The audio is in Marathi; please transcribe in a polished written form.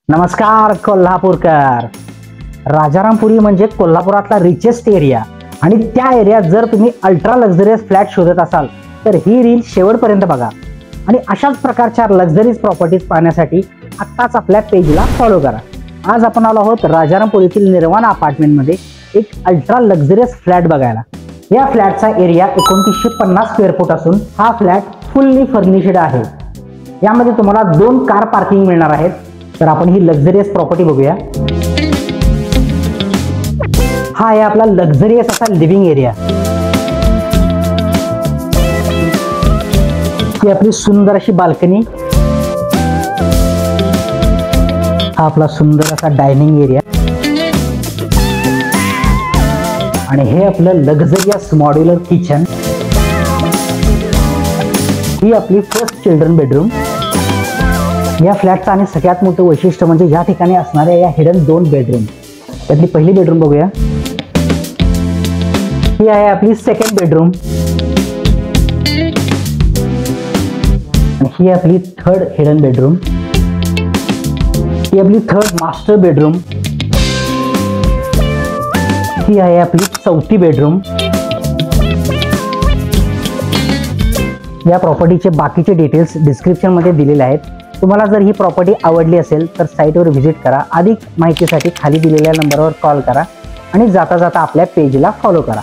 नमस्कार कोल्हापूरकर. राजारामपुरी म्हणजे कोल्हापुरातला रिचेस्ट एरिया आणि त्या एरियात जर तुम्ही अल्ट्रा लक्झरियस फ्लॅट शोधत असाल तर ही रील शेवटपर्यंत बघा आणि अशाच प्रकारच्या लक्झरीज प्रॉपर्टीज पाहण्यासाठी आत्ताच आपल्या पेजला फॉलो करा. आज आपण आलो आहोत राजारामपुरीतील निर्वाणा अपार्टमेंटमध्ये एक अल्ट्रा लक्झरियस फ्लॅट बघायला. या फ्लॅटचा एरिया 2950 स्क्वेअर फूट असून हा फ्लॅट फुल्ली फर्निश्ड आहे. यामध्ये तुम्हाला 2 कार पार्किंग मिळणार आहेत. तर आपण ही लक्झरियस प्रॉपर्टी बघूया. हा आहे आपला लक्झरियस असा लिव्हिंग एरिया. ही आपली सुंदर अशी बाल्कनी. हा आपला सुंदर असा डायनिंग एरिया आणि हे आपलं लक्झरियस मॉड्युलर किचन. ही आपली फर्स्ट चिल्ड्रन बेडरूम. या फ्लॅटचं आणि सगळ्यात मोठं वैशिष्ट्य म्हणजे या ठिकाणी असणाऱ्या या हिडन 2 बेडरूम. त्यातली पहिली बेडरूम बघूया. ही आहे आपली सेकंड बेडरूम आणि ही आपली थर्ड हिडन बेडरूम. ही आपली थर्ड मास्टर बेडरूम. ही आहे आपली चौथी बेडरूम. या प्रॉपर्टीचे बाकीचे डिटेल्स डिस्क्रिप्शन मध्ये दिलेले आहेत. तुम्हाला जर ही प्रॉपर्टी आवडली असेल तर साईटवर व्हिजिट करा. अधिक माहितीसाठी खाली दिलेल्या नंबरवर कॉल करा आणि जाता जाता आपल्या पेजला फॉलो करा.